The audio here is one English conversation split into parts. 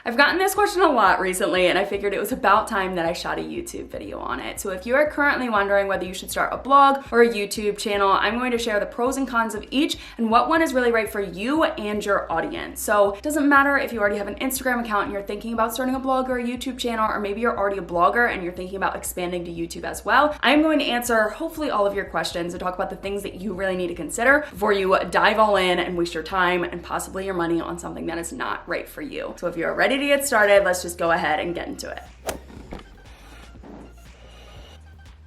I've gotten this question a lot recently, and I figured it was about time that I shot a YouTube video on it. So if you are currently wondering whether you should start a blog or a YouTube channel, I'm going to share the pros and cons of each and what one is really right for you and your audience. So it doesn't matter if you already have an Instagram account and you're thinking about starting a blog or a YouTube channel, or maybe you're already a blogger and you're thinking about expanding to YouTube as well. I'm going to answer hopefully all of your questions and talk about the things that you really need to consider before you dive all in and waste your time and possibly your money on something that is not right for you. So if you're ready to get started, let's just go ahead and get into it.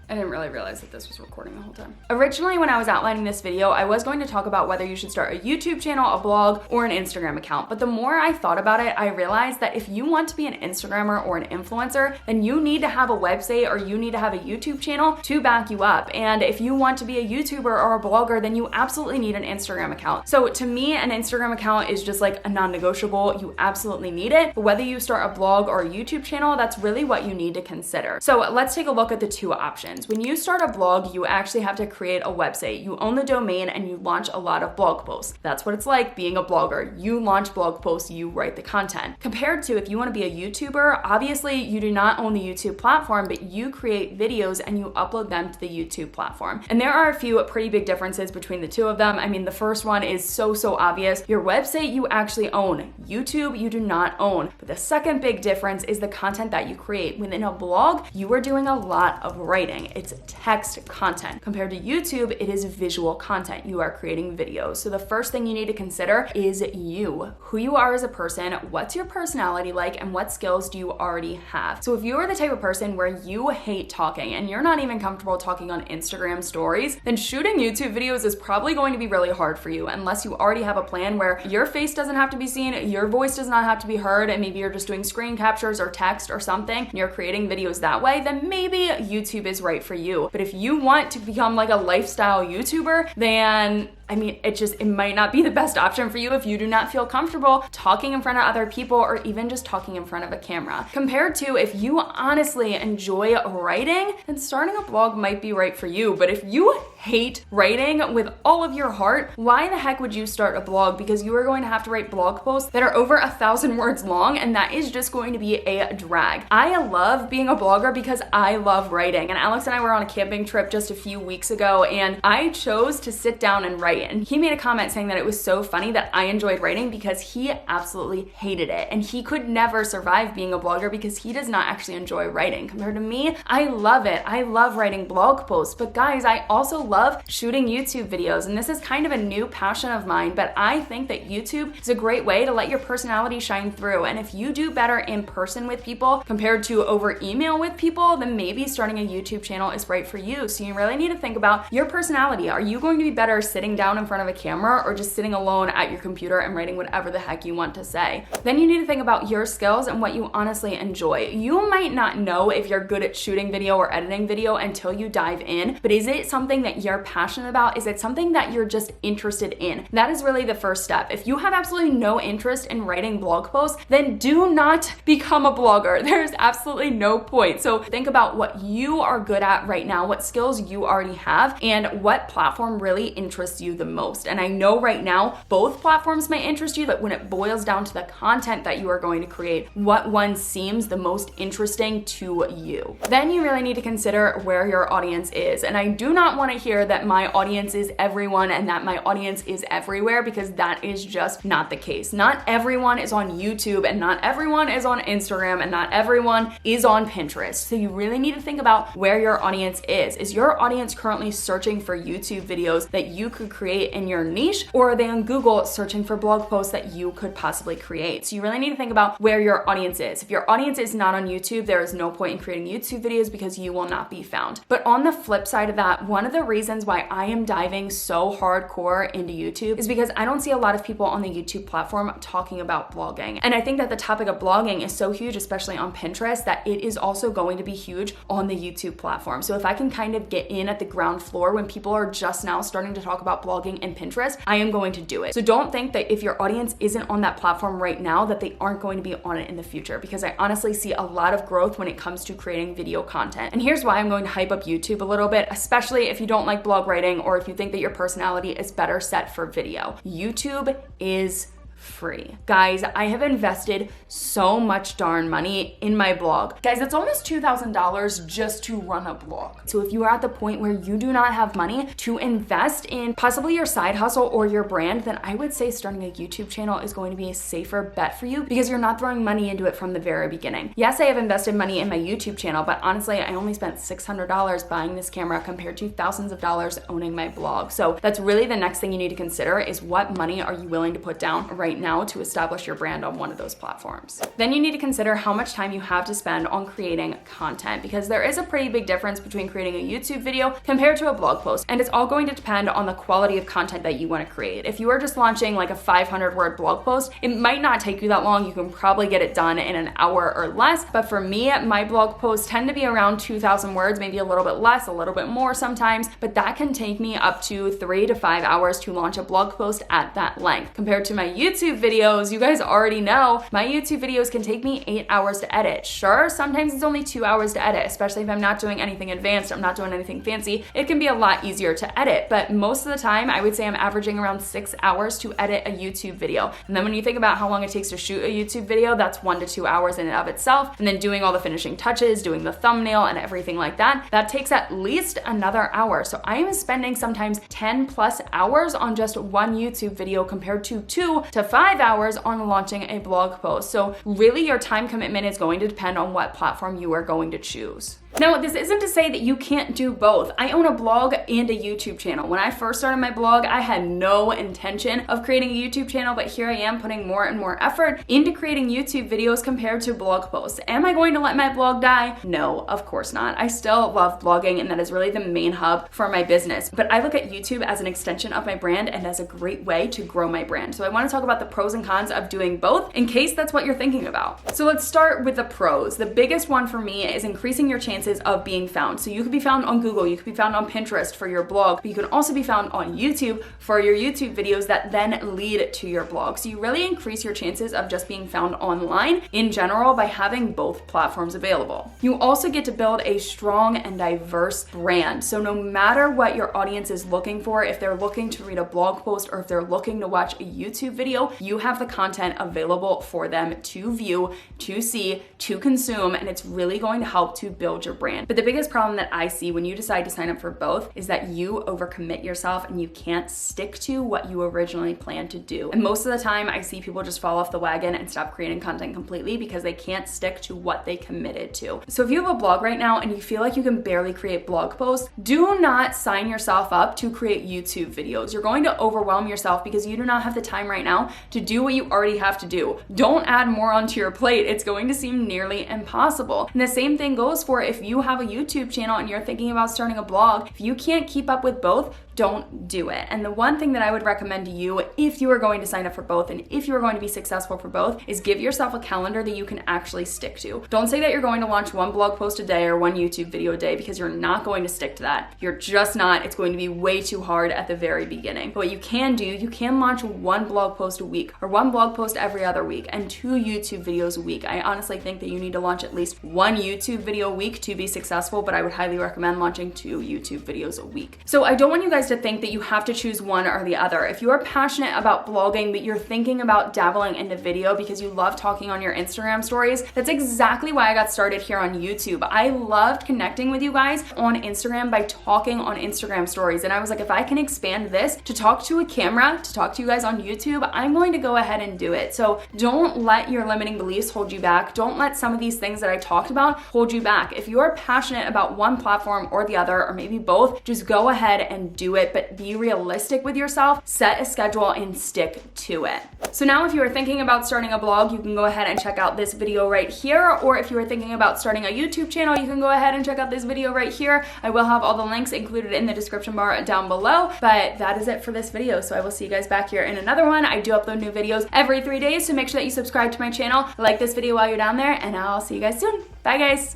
I didn't really realize that this was recording the whole time. Originally, when I was outlining this video, I was going to talk about whether you should start a YouTube channel, a blog, or an Instagram account. But the more I thought about it, I realized that if you want to be an Instagrammer or an influencer, then you need to have a website or you need to have a YouTube channel to back you up. And if you want to be a YouTuber or a blogger, then you absolutely need an Instagram account. So to me, an Instagram account is just like a non-negotiable. You absolutely need it. But whether you start a blog or a YouTube channel, that's really what you need to consider. So let's take a look at the two options. When you start a blog, you actually have to create a website. You own the domain and you launch a lot of blog posts. That's what it's like being a blogger. You launch blog posts, you write the content. Compared to if you want to be a YouTuber, obviously you do not own the YouTube platform, but you create videos and you upload them to the YouTube platform. And there are a few pretty big differences between the two of them. I mean, the first one is so obvious. Your website you actually own. YouTube you do not own. But the second big difference is the content that you create. Within a blog, you are doing a lot of writing. It's text content. Compared to YouTube, it is visual content. You are creating videos. So the first thing you need to consider is you, who you are as a person, what's your personality like, and what skills do you already have. So if you are the type of person where you hate talking and you're not even comfortable talking on Instagram stories, then shooting YouTube videos is probably going to be really hard for you unless you already have a plan where your face doesn't have to be seen, your voice does not have to be heard, and maybe you're just doing screen captures or text or something, and you're creating videos that way, then maybe YouTube is right for you. But if you want to become like a lifestyle YouTuber, then it might not be the best option for you if you do not feel comfortable talking in front of other people or even just talking in front of a camera. Compared to if you honestly enjoy writing, then starting a blog might be right for you. But if you hate writing with all of your heart, why the heck would you start a blog? Because you are going to have to write blog posts that are over 1,000 words long, and that is just going to be a drag. I love being a blogger because I love writing. And Alex and I were on a camping trip just a few weeks ago, and I chose to sit down and write. And he made a comment saying that it was so funny that I enjoyed writing because he absolutely hated it. And he could never survive being a blogger because he does not actually enjoy writing. Compared to me, I love it. I love writing blog posts. But guys, I also love shooting YouTube videos. And this is kind of a new passion of mine, but I think that YouTube is a great way to let your personality shine through. And if you do better in person with people compared to over email with people, then maybe starting a YouTube channel is right for you. So you really need to think about your personality. Are you going to be better sitting down in front of a camera or just sitting alone at your computer and writing whatever the heck you want to say? Then you need to think about your skills and what you honestly enjoy. You might not know if you're good at shooting video or editing video until you dive in, but is it something that you're passionate about? Is it something that you're just interested in? That is really the first step. If you have absolutely no interest in writing blog posts, then do not become a blogger. There's absolutely no point. So think about what you are good at right now, what skills you already have, and what platform really interests you the most. And I know right now both platforms may interest you, but when it boils down to the content that you are going to create, what one seems the most interesting to you. Then you really need to consider where your audience is. And I do not want to hear that my audience is everyone and that my audience is everywhere, because that is just not the case. Not everyone is on YouTube, and not everyone is on Instagram, and not everyone is on Pinterest. So you really need to think about where your audience is. Is your audience currently searching for YouTube videos that you could create in your niche, or are they on Google searching for blog posts that you could possibly create? So you really need to think about where your audience is. If your audience is not on YouTube, there is no point in creating YouTube videos because you will not be found. But on the flip side of that, one of the reasons why I am diving so hardcore into YouTube is because I don't see a lot of people on the YouTube platform talking about blogging. And I think that the topic of blogging is so huge, especially on Pinterest, that it is also going to be huge on the YouTube platform. So if I can kind of get in at the ground floor when people are just now starting to talk about blogging and Pinterest, I am going to do it. So don't think that if your audience isn't on that platform right now that they aren't going to be on it in the future, because I honestly see a lot of growth when it comes to creating video content. And here's why I'm going to hype up YouTube a little bit, especially if you don't like blog writing or if you think that your personality is better set for video. YouTube is free. Guys, I have invested so much darn money in my blog. Guys, it's almost $2,000 just to run a blog. So if you are at the point where you do not have money to invest in possibly your side hustle or your brand, then I would say starting a YouTube channel is going to be a safer bet for you because you're not throwing money into it from the very beginning. Yes, I have invested money in my YouTube channel, but honestly, I only spent $600 buying this camera compared to thousands of dollars owning my blog. So that's really the next thing you need to consider is what money are you willing to put down right now to establish your brand on one of those platforms. Then you need to consider how much time you have to spend on creating content because there is a pretty big difference between creating a YouTube video compared to a blog post. And it's all going to depend on the quality of content that you want to create. If you are just launching like a 500-word blog post, it might not take you that long. You can probably get it done in an hour or less. But for me, my blog posts tend to be around 2,000 words, maybe a little bit less, a little bit more sometimes, but that can take me up to 3 to 5 hours to launch a blog post at that length. Compared to my YouTube videos, you guys already know, my YouTube videos can take me 8 hours to edit. Sure, sometimes it's only 2 hours to edit, especially if I'm not doing anything advanced, I'm not doing anything fancy. It can be a lot easier to edit, but most of the time, I would say I'm averaging around 6 hours to edit a YouTube video. And then when you think about how long it takes to shoot a YouTube video, that's 1 to 2 hours in and of itself. And then doing all the finishing touches, doing the thumbnail and everything like that, that takes at least another hour. So I am spending sometimes 10 plus hours on just one YouTube video compared to 2 to 5 hours on launching a blog post. So really your time commitment is going to depend on what platform you are going to choose. Now, this isn't to say that you can't do both. I own a blog and a YouTube channel. When I first started my blog, I had no intention of creating a YouTube channel, but here I am putting more and more effort into creating YouTube videos compared to blog posts. Am I going to let my blog die? No, of course not. I still love blogging, and that is really the main hub for my business. But I look at YouTube as an extension of my brand and as a great way to grow my brand. So I want to talk about the pros and cons of doing both in case that's what you're thinking about. So let's start with the pros. The biggest one for me is increasing your chances of being found. So you could be found on Google, you could be found on Pinterest for your blog, but you can also be found on YouTube for your YouTube videos that then lead to your blog. So you really increase your chances of just being found online in general by having both platforms available. You also get to build a strong and diverse brand. So no matter what your audience is looking for, if they're looking to read a blog post or if they're looking to watch a YouTube video, you have the content available for them to view, to see, to consume, and it's really going to help to build your brand. But the biggest problem that I see when you decide to sign up for both is that you overcommit yourself and you can't stick to what you originally planned to do. And most of the time I see people just fall off the wagon and stop creating content completely because they can't stick to what they committed to. So if you have a blog right now and you feel like you can barely create blog posts, do not sign yourself up to create YouTube videos. You're going to overwhelm yourself because you do not have the time right now to do what you already have to do. Don't add more onto your plate. It's going to seem nearly impossible. And the same thing goes for if you have a YouTube channel and you're thinking about starting a blog. If you can't keep up with both, don't do it. And the one thing that I would recommend to you if you are going to sign up for both and if you are going to be successful for both is give yourself a calendar that you can actually stick to. Don't say that you're going to launch one blog post a day or one YouTube video a day because you're not going to stick to that. You're just not. It's going to be way too hard at the very beginning. But what you can do, you can launch one blog post a week or one blog post every other week and 2 YouTube videos a week. I honestly think that you need to launch at least 1 YouTube video a week to be successful, but I would highly recommend launching 2 YouTube videos a week. So I don't want you guys to think that you have to choose one or the other. If you are passionate about blogging, but you're thinking about dabbling into video because you love talking on your Instagram stories, that's exactly why I got started here on YouTube. I loved connecting with you guys on Instagram by talking on Instagram stories. And I was like, if I can expand this to talk to a camera, to talk to you guys on YouTube, I'm going to go ahead and do it. So don't let your limiting beliefs hold you back. Don't let some of these things that I talked about hold you back. If you are passionate about one platform or the other, or maybe both, just go ahead and do it. But be realistic with yourself, set a schedule and stick to it. So now if you are thinking about starting a blog, you can go ahead and check out this video right here. Or if you are thinking about starting a YouTube channel, you can go ahead and check out this video right here. I will have all the links included in the description bar down below, but that is it for this video. So I will see you guys back here in another one. I do upload new videos every 3 days, so make sure that you subscribe to my channel, like this video while you're down there, and I'll see you guys soon. Bye guys.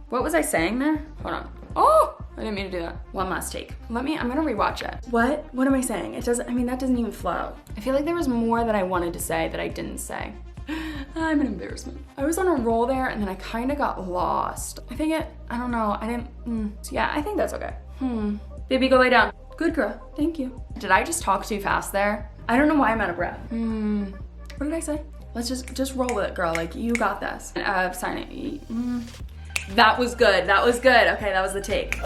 What was I saying there? Hold on. Oh, I didn't mean to do that. One last take. I'm gonna rewatch it. What am I saying? That doesn't even flow. I feel like there was more that I wanted to say that I didn't say. I'm an embarrassment. I was on a roll there and then I kind of got lost. I don't know. Yeah, I think that's okay. Baby, go lay down. Good girl. Thank you. Did I just talk too fast there? I don't know why I'm out of breath. What did I say? Let's just roll with it, girl. Like, you got this. Sign it. That was good. That was good. Okay, that was the take.